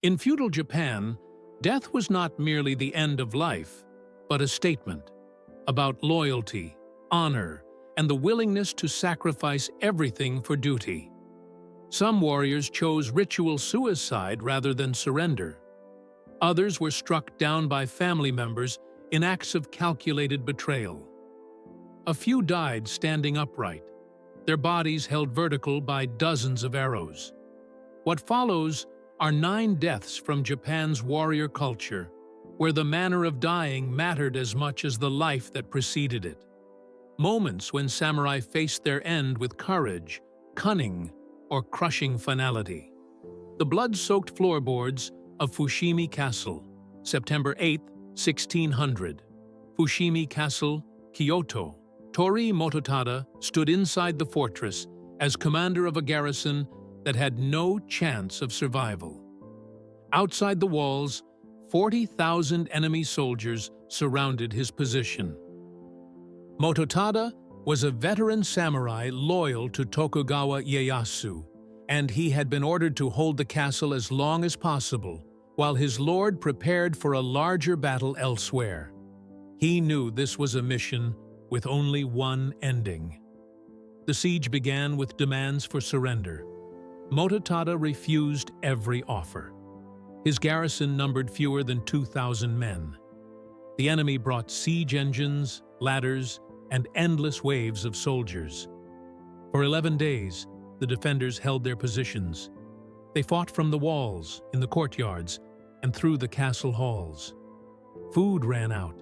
In feudal Japan, death was not merely the end of life, but a statement about loyalty, honor, and the willingness to sacrifice everything for duty. Some warriors chose ritual suicide rather than surrender. Others were struck down by family members in acts of calculated betrayal. A few died standing upright, their bodies held vertical by dozens of arrows. What follows are 9 deaths from Japan's warrior culture, where the manner of dying mattered as much as the life that preceded it. Moments when samurai faced their end with courage, cunning, or crushing finality. The blood-soaked floorboards of Fushimi Castle, September 8, 1600. Fushimi Castle, Kyoto. Tori Mototada stood inside the fortress as commander of a garrison that had no chance of survival. Outside the walls, 40,000 enemy soldiers surrounded his position. Mototada was a veteran samurai loyal to Tokugawa Ieyasu, and he had been ordered to hold the castle as long as possible, while his lord prepared for a larger battle elsewhere. He knew this was a mission with only one ending. The siege began with demands for surrender. Mototada refused every offer. His garrison numbered fewer than 2,000 men. The enemy brought siege engines, ladders, and endless waves of soldiers. For 11 days, the defenders held their positions. They fought from the walls, in the courtyards, and through the castle halls. Food ran out.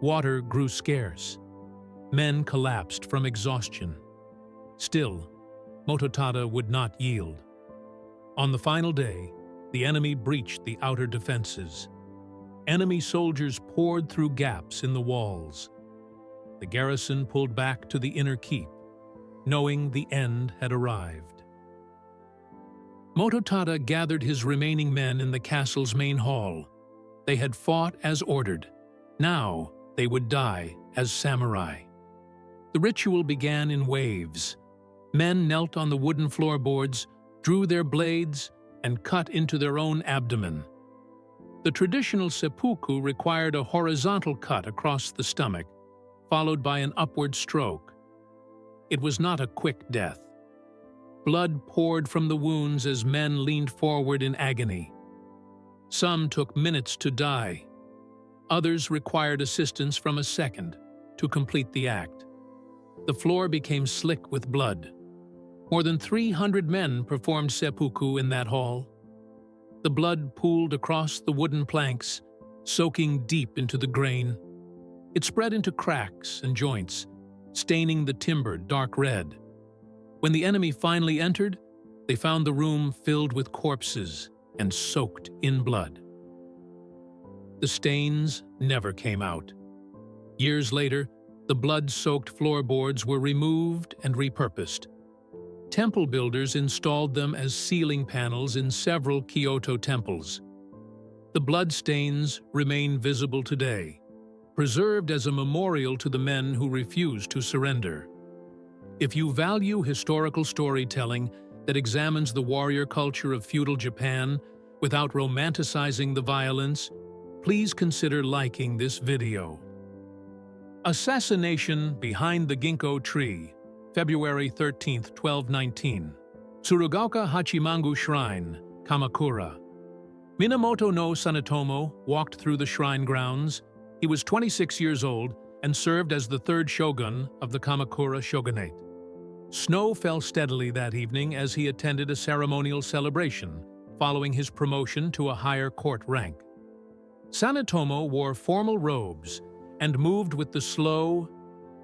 Water grew scarce. Men collapsed from exhaustion. Still, Mototada would not yield. On the final day, the enemy breached the outer defenses. Enemy soldiers poured through gaps in the walls. The garrison pulled back to the inner keep, knowing the end had arrived. Mototada gathered his remaining men in the castle's main hall. They had fought as ordered. Now they would die as samurai. The ritual began in waves. Men knelt on the wooden floorboards, drew their blades, and cut into their own abdomen. The traditional seppuku required a horizontal cut across the stomach, followed by an upward stroke. It was not a quick death. Blood poured from the wounds as men leaned forward in agony. Some took minutes to die. Others required assistance from a second to complete the act. The floor became slick with blood. More than 300 men performed seppuku in that hall. The blood pooled across the wooden planks, soaking deep into the grain. It spread into cracks and joints, staining the timber dark red. When the enemy finally entered, they found the room filled with corpses and soaked in blood. The stains never came out. Years later, the blood-soaked floorboards were removed and repurposed. Temple builders installed them as ceiling panels in several Kyoto temples. The bloodstains remain visible today, preserved as a memorial to the men who refused to surrender. If you value historical storytelling that examines the warrior culture of feudal Japan without romanticizing the violence, please consider liking this video. Assassination behind the ginkgo tree, February 13, 1219. Tsurugaoka Hachimangu Shrine, Kamakura. Minamoto no Sanetomo walked through the shrine grounds. He was 26 years old and served as the 3rd shogun of the Kamakura shogunate. Snow fell steadily that evening as he attended a ceremonial celebration, following his promotion to a higher court rank. Sanetomo wore formal robes and moved with the slow,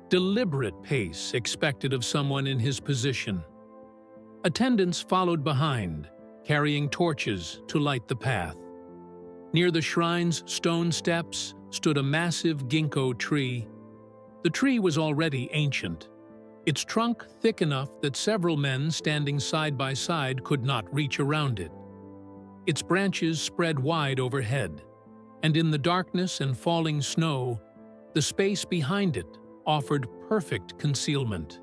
deliberate pace expected of someone in his position. Attendants followed behind, carrying torches to light the path. Near the shrine's stone steps stood a massive ginkgo tree. The tree was already ancient, its trunk thick enough that several men standing side by side could not reach around it. Its branches spread wide overhead, and in the darkness and falling snow, the space behind it offered perfect concealment.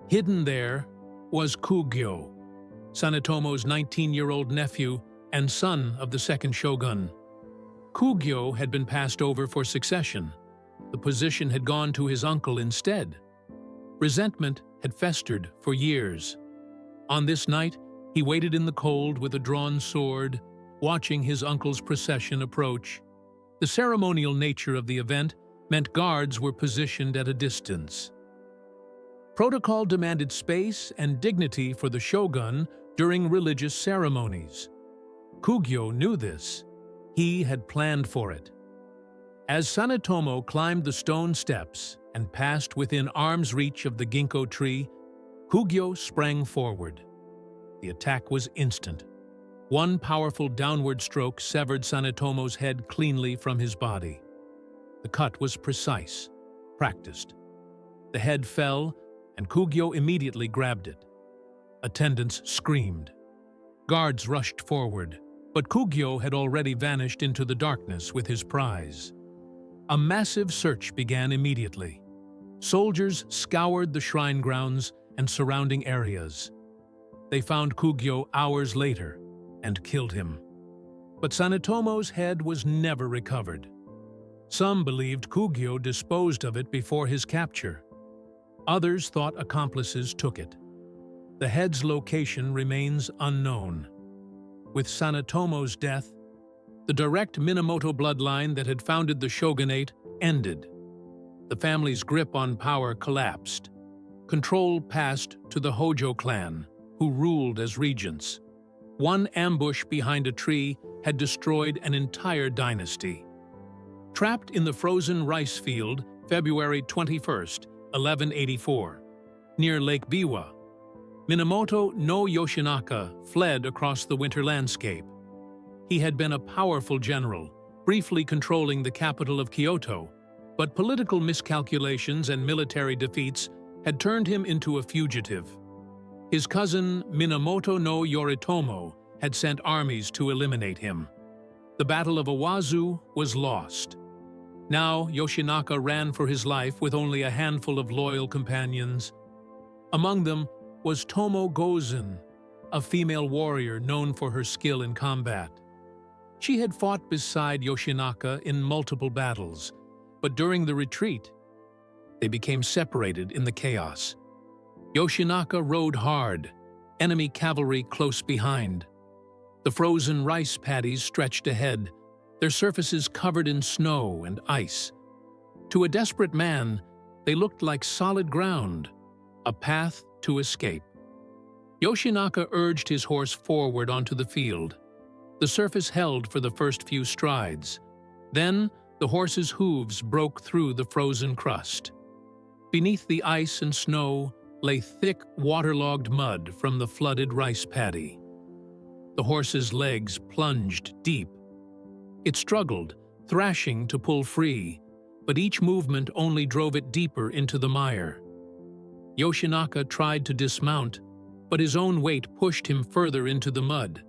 Hidden there was Kugyo, Sanetomo's 19-year-old nephew, and son of the second shogun. Kugyo had been passed over for succession. The position had gone to his uncle instead. Resentment had festered for years. On this night, he waited in the cold with a drawn sword, watching his uncle's procession approach. The ceremonial nature of the event meant guards were positioned at a distance. Protocol demanded space and dignity for the shogun during religious ceremonies. Kugyo knew this. He had planned for it. As Sanetomo climbed the stone steps and passed within arm's reach of the ginkgo tree, Kugyo sprang forward. The attack was instant. One powerful downward stroke severed Sanetomo's head cleanly from his body. The cut was precise, practiced. The head fell, and Kugyo immediately grabbed it. Attendants screamed. Guards rushed forward, but Kugyo had already vanished into the darkness with his prize. A massive search began immediately. Soldiers scoured the shrine grounds and surrounding areas. They found Kugyo hours later and killed him. But Sanetomo's head was never recovered. Some believed Kugyo disposed of it before his capture. Others thought accomplices took it. The head's location remains unknown. With Sanetomo's death, the direct Minamoto bloodline that had founded the shogunate ended. The family's grip on power collapsed. Control passed to the Hojo clan, who ruled as regents. One ambush behind a tree had destroyed an entire dynasty. Trapped in the frozen rice field, February 21st, 1184, near Lake Biwa, Minamoto no Yoshinaka fled across the winter landscape. He had been a powerful general, briefly controlling the capital of Kyoto, but political miscalculations and military defeats had turned him into a fugitive. His cousin Minamoto no Yoritomo had sent armies to eliminate him. The Battle of Owazu was lost. Now Yoshinaka ran for his life with only a handful of loyal companions. Among them was Tomo Gozen, a female warrior known for her skill in combat. She had fought beside Yoshinaka in multiple battles, but during the retreat, they became separated in the chaos. Yoshinaka rode hard, enemy cavalry close behind. The frozen rice paddies stretched ahead, their surfaces covered in snow and ice. To a desperate man, they looked like solid ground, a path to escape. Yoshinaka urged his horse forward onto the field. The surface held for the first few strides. Then, the horse's hooves broke through the frozen crust. Beneath the ice and snow lay thick, waterlogged mud from the flooded rice paddy. The horse's legs plunged deep. It struggled, thrashing to pull free, but each movement only drove it deeper into the mire. Yoshinaka tried to dismount, but his own weight pushed him further into the mud.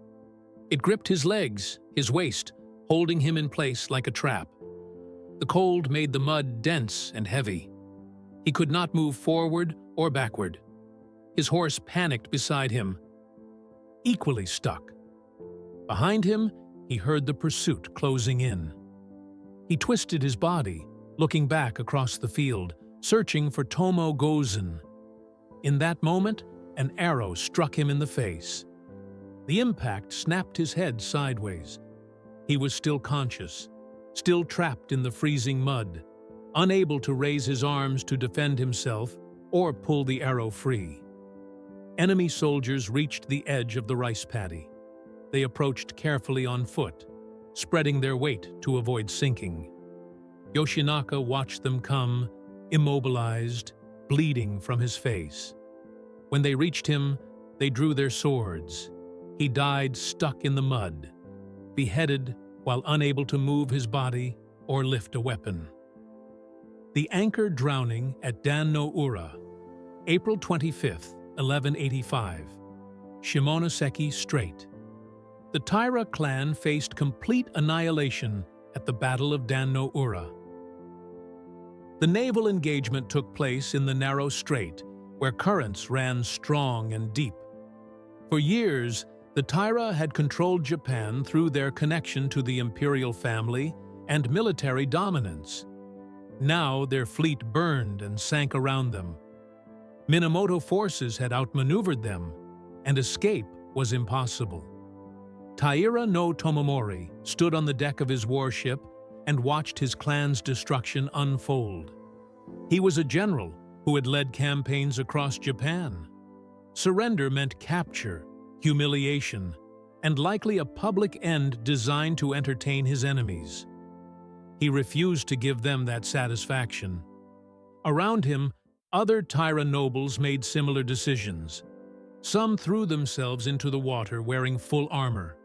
It gripped his legs, his waist, holding him in place like a trap. The cold made the mud dense and heavy. He could not move forward or backward. His horse panicked beside him, equally stuck. Behind him, he heard the pursuit closing in. He twisted his body, looking back across the field, searching for Tomo Gozen. In that moment, an arrow struck him in the face. The impact snapped his head sideways. He was still conscious, still trapped in the freezing mud, unable to raise his arms to defend himself or pull the arrow free. Enemy soldiers reached the edge of the rice paddy. They approached carefully on foot, spreading their weight to avoid sinking. Yoshinaka watched them come, immobilized, bleeding from his face. When they reached him, they drew their swords. He died stuck in the mud, beheaded while unable to move his body or lift a weapon. The anchor drowning at Dan no Ura, April 25, 1185, Shimonoseki Strait. The Taira clan faced complete annihilation at the Battle of Dan no Ura. The naval engagement took place in the narrow strait, where currents ran strong and deep. For years, The Taira had controlled Japan through their connection to the imperial family and military dominance. Now their fleet burned and sank around them. Minamoto forces had outmaneuvered them, and escape was impossible. Taira no Tomomori stood on the deck of his warship and watched his clan's destruction unfold. He was a general who had led campaigns across Japan. Surrender meant capture, humiliation, and likely a public end designed to entertain his enemies. He refused to give them that satisfaction. Around him, other Taira nobles made similar decisions. Some threw themselves into the water wearing full armor.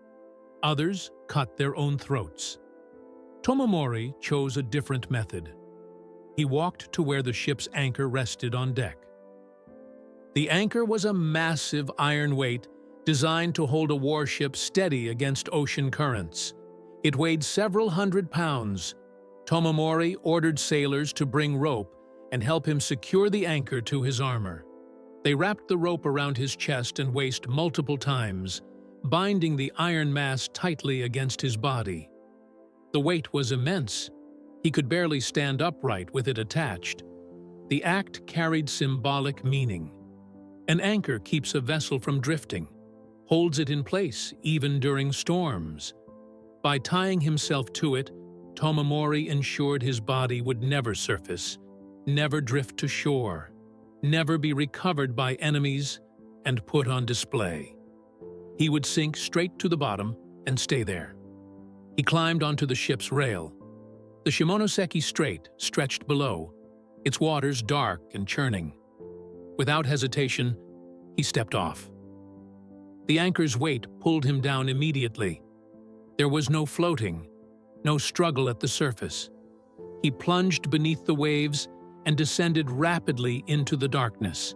Others cut their own throats. Tomomori chose a different method. He walked to where the ship's anchor rested on deck. The anchor was a massive iron weight designed to hold a warship steady against ocean currents. It weighed several hundred pounds. Tomomori ordered sailors to bring rope and help him secure the anchor to his armor. They wrapped the rope around his chest and waist multiple times, binding the iron mass tightly against his body. The weight was immense. He could barely stand upright with it attached. The act carried symbolic meaning. An anchor keeps a vessel from drifting, holds it in place even during storms. By tying himself to it, Tomomori ensured his body would never surface, never drift to shore, never be recovered by enemies and put on display. He would sink straight to the bottom and stay there. He climbed onto the ship's rail. The Shimonoseki Strait stretched below, its waters dark and churning. Without hesitation, he stepped off. The anchor's weight pulled him down immediately. There was no floating, no struggle at the surface. He plunged beneath the waves and descended rapidly into the darkness.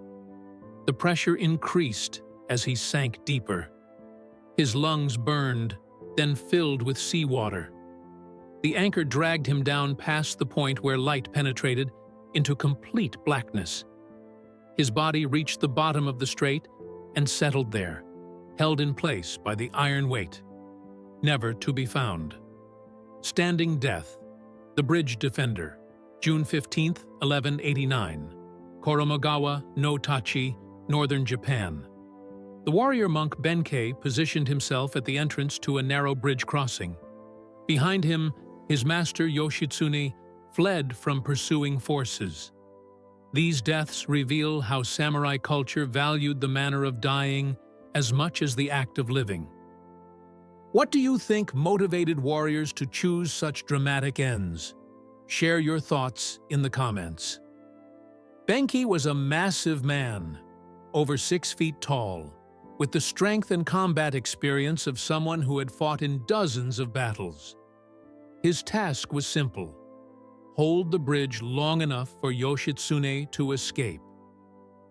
The pressure increased as he sank deeper. His lungs burned, then filled with seawater. The anchor dragged him down past the point where light penetrated into complete blackness. His body reached the bottom of the strait and settled there, held in place by the iron weight, never to be found. Standing Death, the Bridge Defender, June 15, 1189, Koromogawa no Tachi, Northern Japan. The warrior monk Benkei positioned himself at the entrance to a narrow bridge crossing. Behind him, his master Yoshitsune fled from pursuing forces. These deaths reveal how samurai culture valued the manner of dying as much as the act of living. What do you think motivated warriors to choose such dramatic ends? Share your thoughts in the comments. Benkei was a massive man, over 6 feet tall, with the strength and combat experience of someone who had fought in dozens of battles. His task was simple: hold the bridge long enough for Yoshitsune to escape.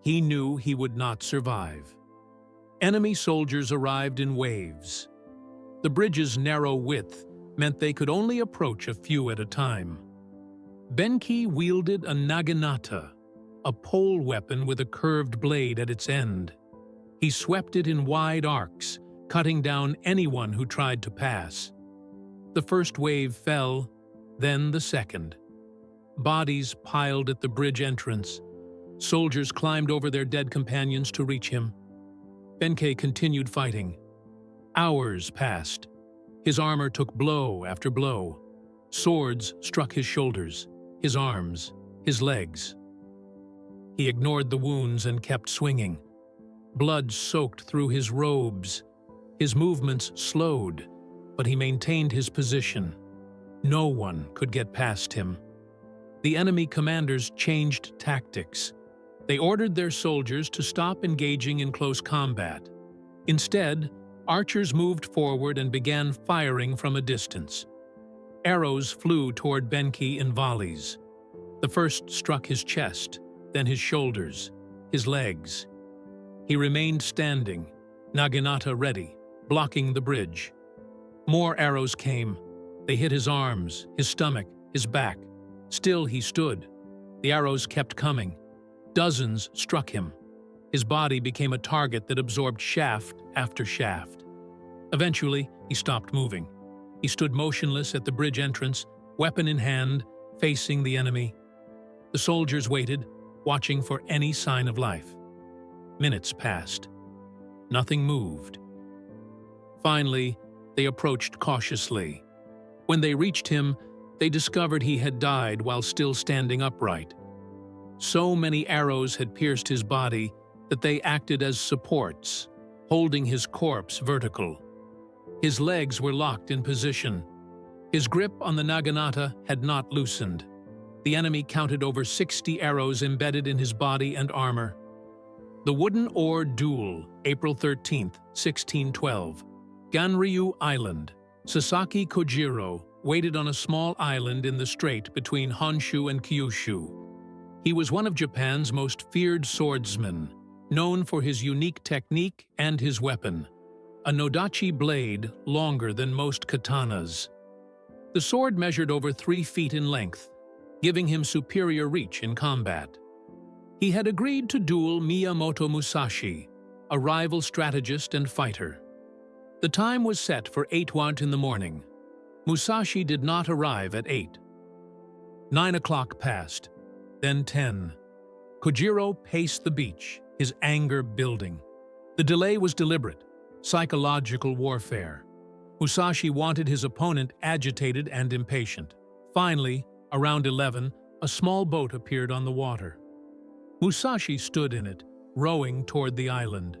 He knew he would not survive. Enemy soldiers arrived in waves. The bridge's narrow width meant they could only approach a few at a time. Benkei wielded a naginata, a pole weapon with a curved blade at its end. He swept it in wide arcs, cutting down anyone who tried to pass. The first wave fell, then the second. Bodies piled at the bridge entrance. Soldiers climbed over their dead companions to reach him. Benkei continued fighting. Hours passed. His armor took blow after blow. Swords struck his shoulders, his arms, his legs. He ignored the wounds and kept swinging. Blood soaked through his robes. His movements slowed, but he maintained his position. No one could get past him. The enemy commanders changed tactics. They ordered their soldiers to stop engaging in close combat. Instead, archers moved forward and began firing from a distance. Arrows flew toward Benkei in volleys. The first struck his chest, then his shoulders, his legs. He remained standing, naginata ready, blocking the bridge. More arrows came. They hit his arms, his stomach, his back. Still he stood. The arrows kept coming. Dozens struck him. His body became a target that absorbed shaft after shaft. Eventually, he stopped moving. He stood motionless at the bridge entrance, weapon in hand, facing the enemy. The soldiers waited, watching for any sign of life. Minutes passed. Nothing moved. Finally, they approached cautiously. When they reached him, they discovered he had died while still standing upright. So many arrows had pierced his body that they acted as supports, holding his corpse vertical. His legs were locked in position. His grip on the naginata had not loosened. The enemy counted over 60 arrows embedded in his body and armor. The Wooden Oar Duel, April 13, 1612. Ganryu Island. Sasaki Kojiro waited on a small island in the strait between Honshu and Kyushu. He was one of Japan's most feared swordsmen, known for his unique technique and his weapon, a nodachi blade longer than most katanas. The sword measured over 3 feet in length, giving him superior reach in combat. He had agreed to duel Miyamoto Musashi, a rival strategist and fighter. The time was set for 8 in the morning. Musashi did not arrive at 8. 9 o'clock passed, then 10. Kojiro paced the beach, his anger building. The delay was deliberate, psychological warfare. Musashi wanted his opponent agitated and impatient. Finally, around 11, a small boat appeared on the water. Musashi stood in it, rowing toward the island.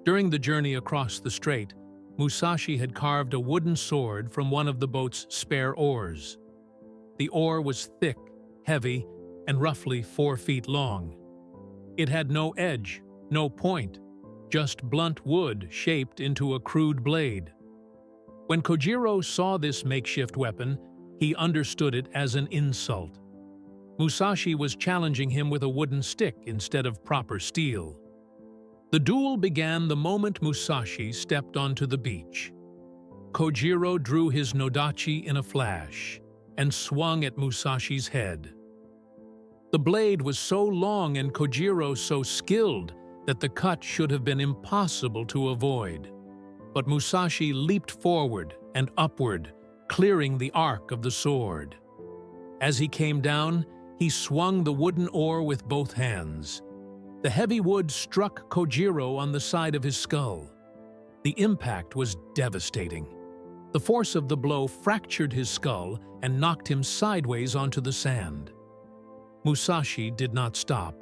During the journey across the strait, Musashi had carved a wooden sword from one of the boat's spare oars. The oar was thick, heavy, and roughly 4 feet long. It had no edge, no point, just blunt wood shaped into a crude blade. When Kojiro saw this makeshift weapon, he understood it as an insult. Musashi was challenging him with a wooden stick instead of proper steel. The duel began the moment Musashi stepped onto the beach. Kojiro drew his nodachi in a flash and swung at Musashi's head. The blade was so long and Kojiro so skilled that the cut should have been impossible to avoid. But Musashi leaped forward and upward, clearing the arc of the sword. As he came down, he swung the wooden oar with both hands. The heavy wood struck Kojiro on the side of his skull. The impact was devastating. The force of the blow fractured his skull and knocked him sideways onto the sand. Musashi did not stop.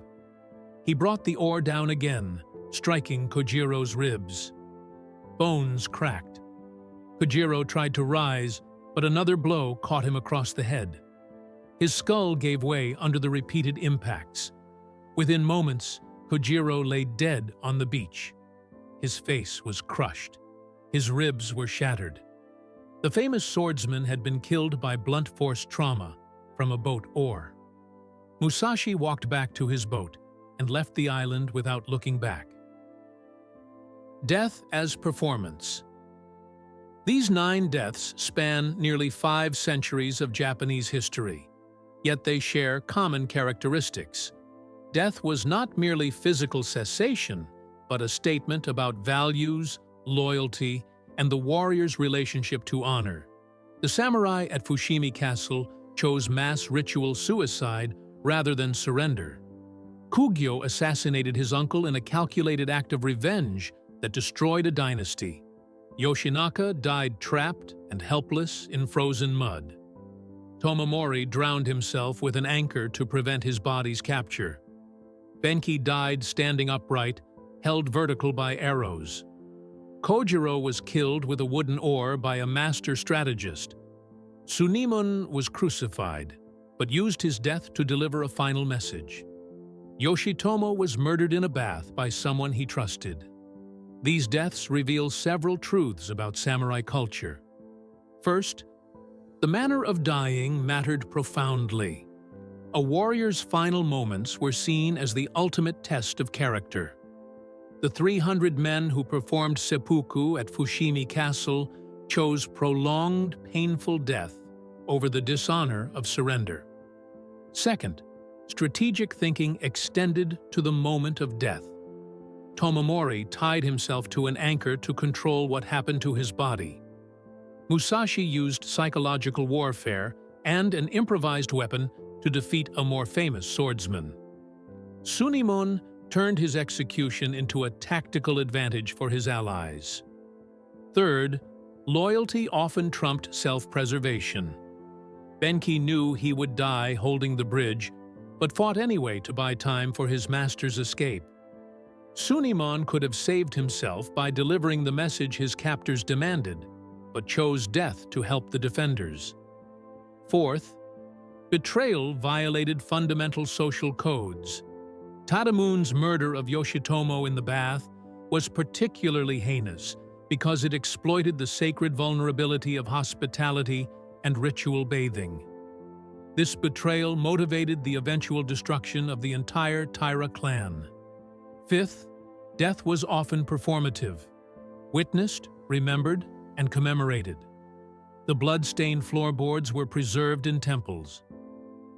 He brought the oar down again, striking Kojiro's ribs. Bones cracked. Kojiro tried to rise, but another blow caught him across the head. His skull gave way under the repeated impacts. Within moments, Kojiro lay dead on the beach. His face was crushed. His ribs were shattered. The famous swordsman had been killed by blunt force trauma from a boat oar. Musashi walked back to his boat and left the island without looking back. Death as performance. These 9 deaths span nearly 5 centuries of Japanese history, yet they share common characteristics. Death was not merely physical cessation, but a statement about values, loyalty, and the warrior's relationship to honor. The samurai at Fushimi Castle chose mass ritual suicide rather than surrender. Kugyo assassinated his uncle in a calculated act of revenge that destroyed a dynasty. Yoshinaka died trapped and helpless in frozen mud. Tomomori drowned himself with an anchor to prevent his body's capture. Benki died standing upright, held vertical by arrows. Kojiro was killed with a wooden oar by a master strategist. Tsunemon was crucified, but used his death to deliver a final message. Yoshitomo was murdered in a bath by someone he trusted. These deaths reveal several truths about samurai culture. First, the manner of dying mattered profoundly. A warrior's final moments were seen as the ultimate test of character. The 300 men who performed seppuku at Fushimi Castle chose prolonged, painful death over the dishonor of surrender. Second, strategic thinking extended to the moment of death. Tomomori tied himself to an anchor to control what happened to his body. Musashi used psychological warfare and an improvised weapon to defeat a more famous swordsman. Tsunemon turned his execution into a tactical advantage for his allies. Third, loyalty often trumped self-preservation. Benkei knew he would die holding the bridge, but fought anyway to buy time for his master's escape. Tsunemon could have saved himself by delivering the message his captors demanded, but chose death to help the defenders. Fourth, betrayal violated fundamental social codes. Tadamun's murder of Yoshitomo in the bath was particularly heinous because it exploited the sacred vulnerability of hospitality and ritual bathing. This betrayal motivated the eventual destruction of the entire Taira clan. Fifth, death was often performative, witnessed, remembered, and commemorated. The blood-stained floorboards were preserved in temples.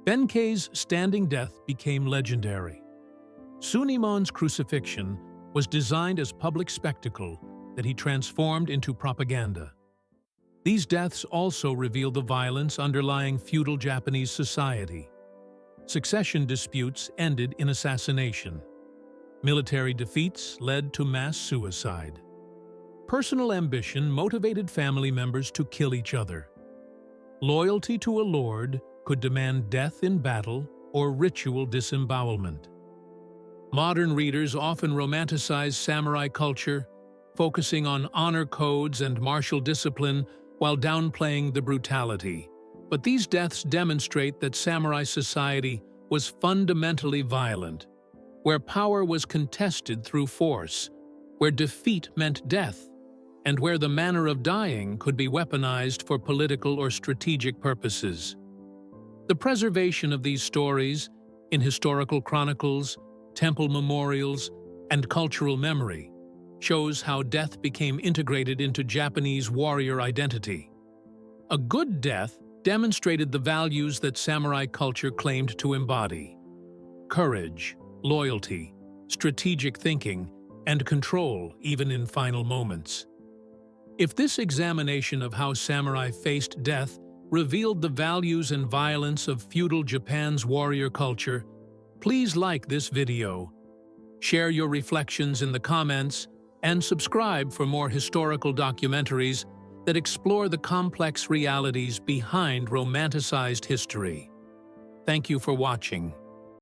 Benkei's standing death became legendary. Tsunemon's crucifixion was designed as public spectacle that he transformed into propaganda. These deaths also reveal the violence underlying feudal Japanese society. Succession disputes ended in assassination. Military defeats led to mass suicide. Personal ambition motivated family members to kill each other. Loyalty to a lord could demand death in battle or ritual disembowelment. Modern readers often romanticize samurai culture, focusing on honor codes and martial discipline while downplaying the brutality. But these deaths demonstrate that samurai society was fundamentally violent, where power was contested through force, where defeat meant death, and where the manner of dying could be weaponized for political or strategic purposes. The preservation of these stories in historical chronicles, temple memorials, and cultural memory shows how death became integrated into Japanese warrior identity. A good death demonstrated the values that samurai culture claimed to embody: courage, loyalty, strategic thinking, and control even in final moments. If this examination of how samurai faced death revealed the values and violence of feudal Japan's warrior culture, please like this video, share your reflections in the comments, and subscribe for more historical documentaries that explore the complex realities behind romanticized history. Thank you for watching.